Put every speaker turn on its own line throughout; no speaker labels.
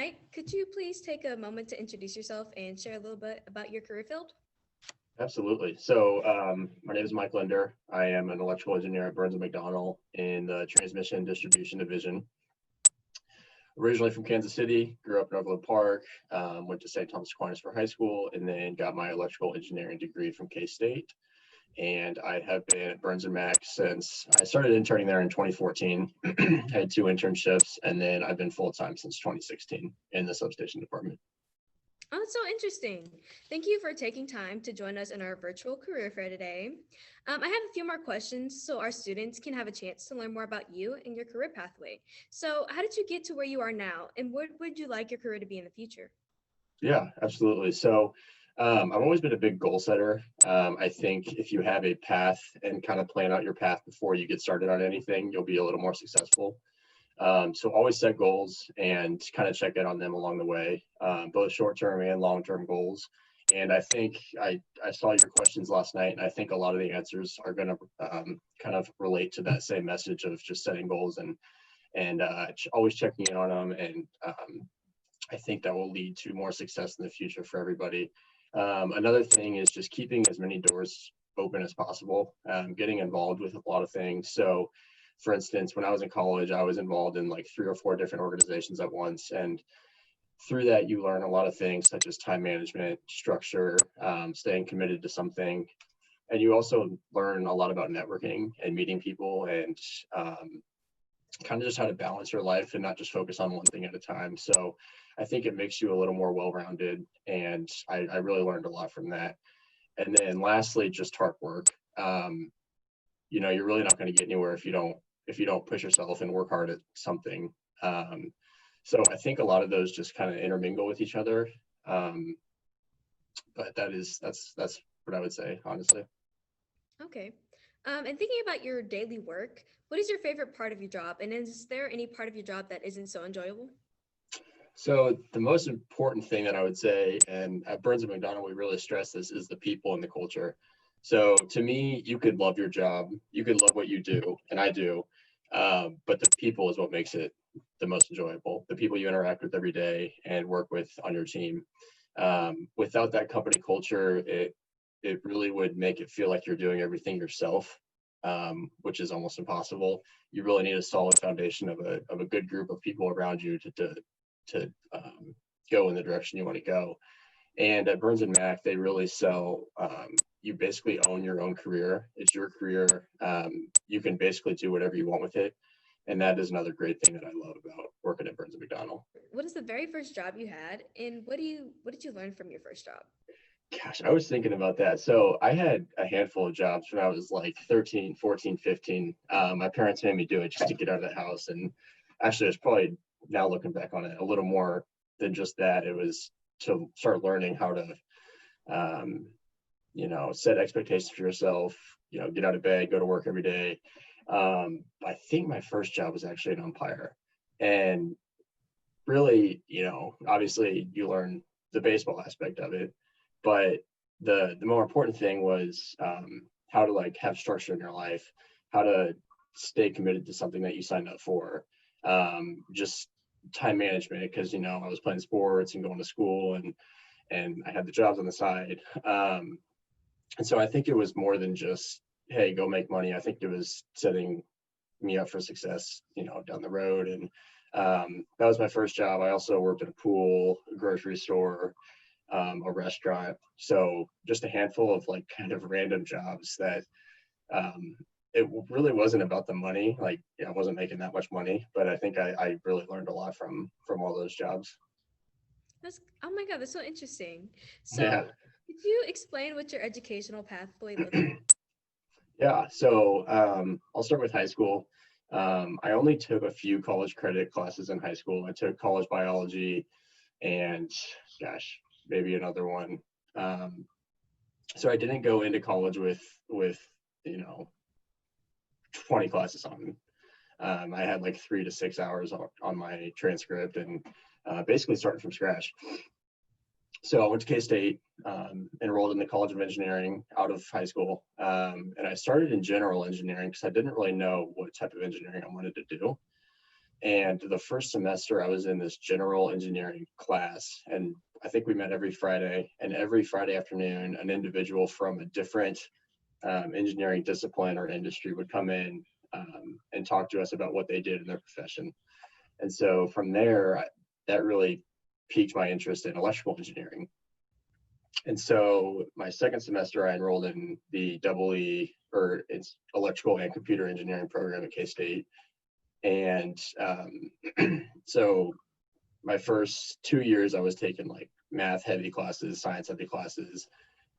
tonight. Could you please take a moment to introduce yourself and share a little bit about your career field?
Absolutely. So my name is Mike Linder. I am an electrical engineer at Burns& McDonnell in the Transmission Distribution Division. Originally from Kansas City, grew up in Overland Park, went to St. Thomas Aquinas for high school, and then got my electrical engineering degree from K-State. And I have been at Burns & Mac since I started interning there in 2014. Had two internships, and then I've been full-time since 2016 in the substation department.
Oh, that's so interesting. Thank you for taking time to join us in our virtual career fair today. I have a few more questions so our students can have a chance to learn more about you and your career pathway. So, how did you get to where you are now, and what would you like your career to be in the future?
Yeah, absolutely. So I've always been a big goal setter. I think if you have a path and kind of plan out your path before you get started on anything, you'll be a little more successful. So always set goals and kind of check in on them along the way, both short-term and long-term goals. And I think I saw your questions last night, and I think a lot of the answers are going to kind of relate to that same message of just setting goals and always checking in on them. And I think that will lead to more success in the future for everybody. Another thing is just keeping as many doors open as possible, getting involved with a lot of things. So for instance, when I was in college, I was involved in like 3 or 4 different organizations at once. And through that, you learn a lot of things such as time management, structure, staying committed to something. And you also learn a lot about networking and meeting people and kind of just how to balance your life and not just focus on one thing at a time. So I think it makes you a little more well-rounded, and I really learned a lot from that. And then lastly, just hard work. You're really not going to get anywhere if you don't push yourself and work hard at something. So I think a lot of those just kind of intermingle with each other. But that's what I would say, honestly.
Okay. And thinking about your daily work, what is your favorite part of your job? And is there any part of your job that isn't so enjoyable?
So the most important thing that I would say, and at Burns & McDonnell, we really stress this, is the people and the culture. So to me, you could love your job, you could love what you do, and I do, but the people is what makes it the most enjoyable. The people you interact with every day and work with on your team. Without that company culture, it really would make it feel like you're doing everything yourself, which is almost impossible. You really need a solid foundation of a good group of people around you to go in the direction you want to go. And at Burns & Mac, they really sell, you basically own your own career. It's your career. You can basically do whatever you want with it. And that is another great thing that I love about working at Burns & McDonnell.
What is the very first job you had, and what did you learn from your first job?
Gosh, I was thinking about that. So I had a handful of jobs when I was like 13, 14, 15. My parents made me do it just to get out of the house. And actually, it's probably, now looking back on it, a little more than just that. It was to start learning how to, set expectations for yourself, get out of bed, go to work every day. I think my first job was actually an umpire. And really, obviously you learn the baseball aspect of it, but the more important thing was how to like have structure in your life, how to stay committed to something that you signed up for, just time management, because I was playing sports and going to school, and I had the jobs on the side, and so I think it was more than just, hey, go make money. I think it was setting me up for success down the road. And that was my first job. I also worked at a pool, a grocery store, a restaurant. So just a handful of like kind of random jobs that it really wasn't about the money. Like, I wasn't making that much money, but I think I really learned a lot from all those jobs.
That's Oh my God, that's so interesting.
Yeah.
So, could you explain what your educational pathway looked like?
Yeah. So I'll start with high school. I only took a few college credit classes in high school. I took college biology and, gosh, maybe another one. Um, so I didn't go into college with you know 20 classes on. I had like 3 to 6 hours on my transcript, and basically started from scratch. So I went to K-State, enrolled in the College of Engineering out of high school, and I started in general engineering because I didn't really know what type of engineering I wanted to do. And the first semester I was in this general engineering class, and I think we met every Friday, and every Friday afternoon, an individual from a different engineering discipline or industry would come in and talk to us about what they did in their profession. And so from there, that really piqued my interest in electrical engineering. And so my second semester, I enrolled in the EE, or it's electrical and computer engineering program at K-State. And so my first 2 years, I was taking like math heavy classes, science heavy classes,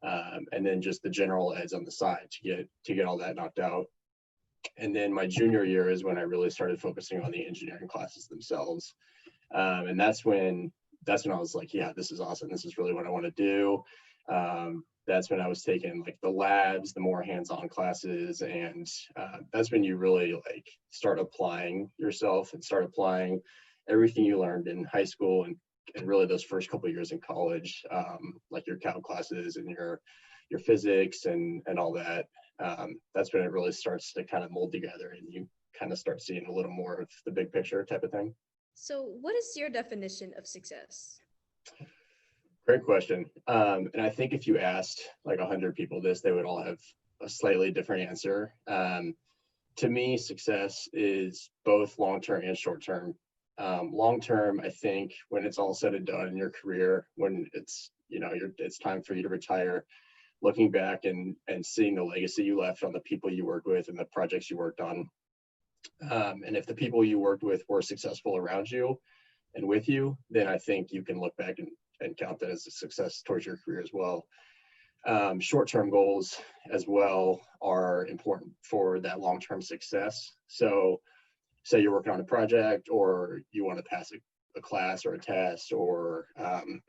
and then just the general eds on the side to get all that knocked out. And then my junior year is when I really started focusing on the engineering classes themselves. And that's when I was like, yeah, this is awesome. This is really what I want to do. That's when I was taking like the labs, the more hands-on classes. And that's when you really like start applying yourself and start applying everything you learned in high school and really those first couple of years in college, like your calc classes and your physics and all that. That's when it really starts to kind of mold together and you kind of start seeing a little more of the big picture type of thing.
So, what is your definition of success?
Great question. And I think if you asked like 100 people this, they would all have a slightly different answer. To me, success is both long-term and short-term. Long-term, I think when it's all said and done in your career, when it's, it's time for you to retire, looking back and seeing the legacy you left on the people you worked with and the projects you worked on. And if the people you worked with were successful around you and with you, then I think you can look back and count that as a success towards your career as well. Short-term goals as well are important for that long-term success. So say you're working on a project or you want to pass a class or a test or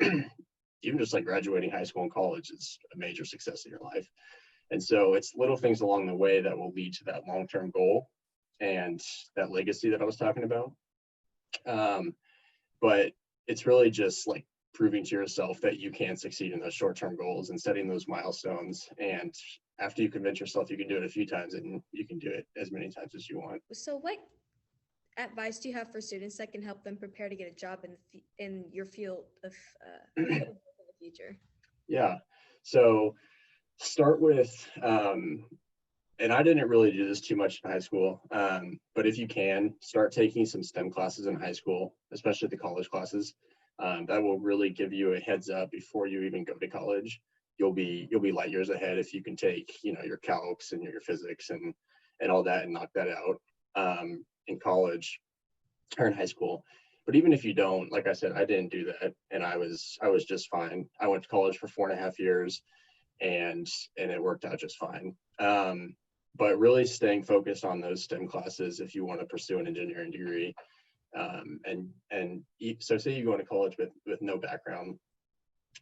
even just like graduating high school and college is a major success in your life. And so it's little things along the way that will lead to that long-term goal and that legacy that I was talking about. But it's really just like proving to yourself that you can succeed in those short-term goals and setting those milestones. And after you convince yourself you can do it a few times, and you can do it as many times as you want.
So, what advice do you have for students that can help them prepare to get a job in your field of in the future?
Yeah. So start with, and I didn't really do this too much in high school, but if you can, start taking some STEM classes in high school, especially the college classes. That will really give you a heads up before you even go to college. You'll be light years ahead if you can take, your calcs and your physics and all that and knock that out in college or in high school. But even if you don't, like I said, I didn't do that, and I was just fine. I went to college for 4.5 years, and it worked out just fine. But really staying focused on those STEM classes if you want to pursue an engineering degree. So say you go into college with no background,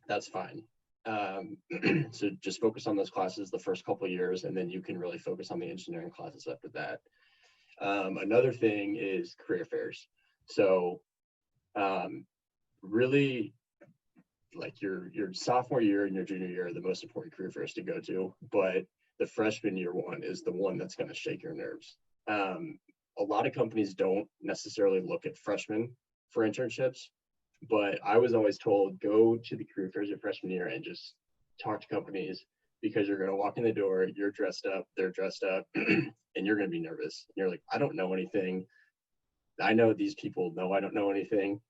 that's fine. So just focus on those classes the first couple of years, and then you can really focus on the engineering classes after that. Another thing is career fairs. So really like your sophomore year and your junior year are the most important career fairs to go to, but the freshman year one is the one that's going to shake your nerves. A lot of companies don't necessarily look at freshmen for internships, but I was always told, go to the career fairs your freshman year and just talk to companies, because you're going to walk in the door, you're dressed up, they're dressed up, and you're going to be nervous. You're like, I don't know anything. I know these people know I don't know anything,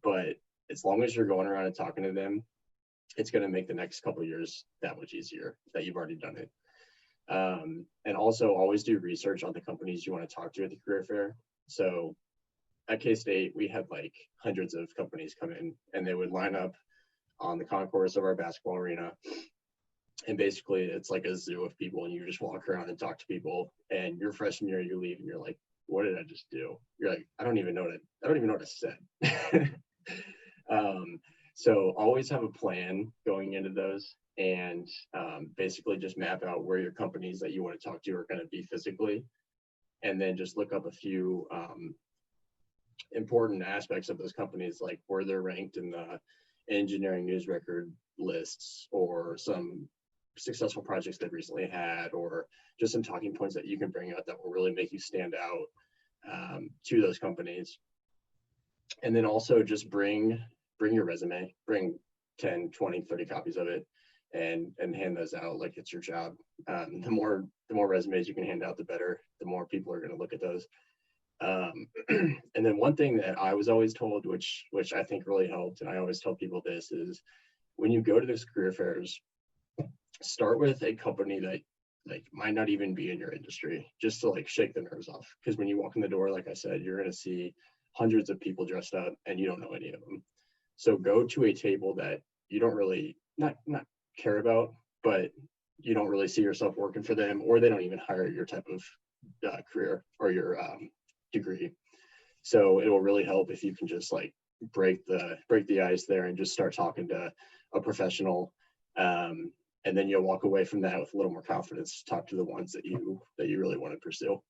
but as long as you're going around and talking to them, it's going to make the next couple of years that much easier that you've already done it. And also always do research on the companies you want to talk to at the career fair. So at K-State, we had like hundreds of companies come in, and they would line up on the concourse of our basketball arena. And basically it's like a zoo of people, and you just walk around and talk to people, and your freshman year you leave and you're like, what did I just do? You're like, I don't even know what I said. So always have a plan going into those, and basically just map out where your companies that you want to talk to are going to be physically, and then just look up a few important aspects of those companies, like where they're ranked in the engineering news record lists, or some successful projects they've recently had, or just some talking points that you can bring out that will really make you stand out to those companies. And then also just bring your resume, bring 10, 20, 30 copies of it and hand those out like it's your job. The more resumes you can hand out, the better. The more people are going to look at those. And then one thing that I was always told, which I think really helped, and I always tell people this, is when you go to those career fairs, start with a company that like might not even be in your industry, just to like shake the nerves off. Because when you walk in the door, like I said, you're going to see hundreds of people dressed up and you don't know any of them. So go to a table that you don't really not care about, but you don't really see yourself working for them, or they don't even hire your type of career or your degree. So it will really help if you can just like break the ice there and just start talking to a professional. And then you'll walk away from that with a little more confidence to talk to the ones that you really want to pursue.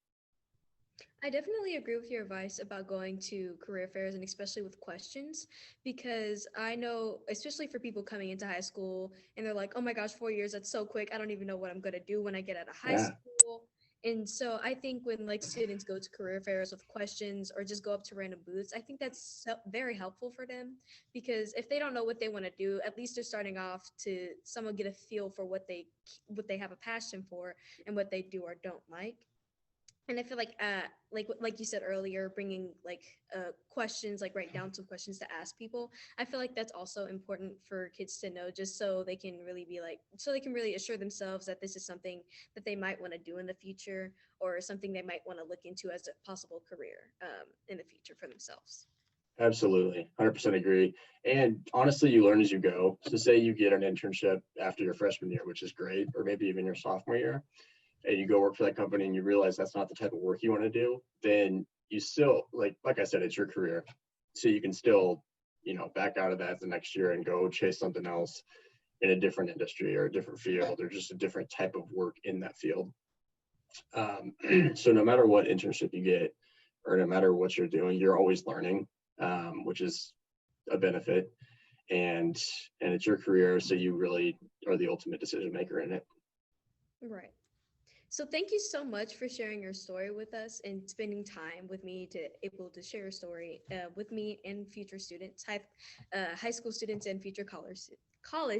I definitely agree with your advice about going to career fairs and especially with questions, because I know, especially for people coming into high school and they're like, oh my gosh, 4 years, that's so quick. I don't even know what I'm going to do when I get out of high
Yeah,
school. And so I think when like students go to career fairs with questions or just go up to random booths, I think that's very helpful for them, because if they don't know what they want to do, at least they're starting off to someone get a feel for what they have a passion for and what they do or don't like. And I feel like you said earlier, bringing like questions, like write down some questions to ask people. I feel like that's also important for kids to know, just so they can really be like, so they can really assure themselves that this is something that they might want to do in the future, or something they might want to look into as a possible career in the future for themselves.
absolutely. 100% agree. And honestly, you learn as you go. So say you get an internship after your freshman year, which is great, or maybe even your sophomore year, and you go work for that company and you realize that's not the type of work you want to do, then you still like I said, it's your career. So you can still, back out of that the next year and go chase something else in a different industry or a different field or just a different type of work in that field. So no matter what internship you get or no matter what you're doing, you're always learning, which is a benefit. And it's your career, so you really are the ultimate decision maker in it.
Right. So thank you so much for sharing your story with us and spending time with me to able to share your story with me and future students, high school students and future college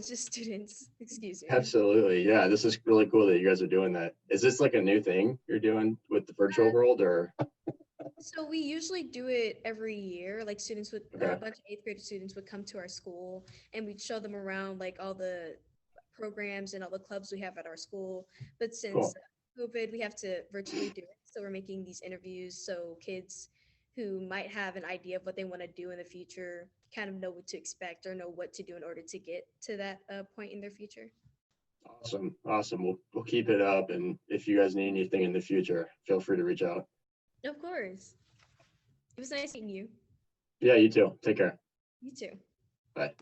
students. Excuse me.
Absolutely. Yeah, this is really cool that you guys are doing that. Is this like a new thing you're doing with the virtual world or
So we usually do it every year. Like students would, a
okay,
bunch of eighth grade students would come to our school and we'd show them around like all the programs and all the clubs we have at our school. But since
cool.
COVID, we have to virtually do it. So we're making these interviews so kids who might have an idea of what they want to do in the future kind of know what to expect or know what to do in order to get to that point in their future.
Awesome. Awesome. We'll keep it up. And if you guys need anything in the future, feel free to reach out.
Of course. It was nice meeting you.
Yeah, you too. Take care.
You too.
Bye.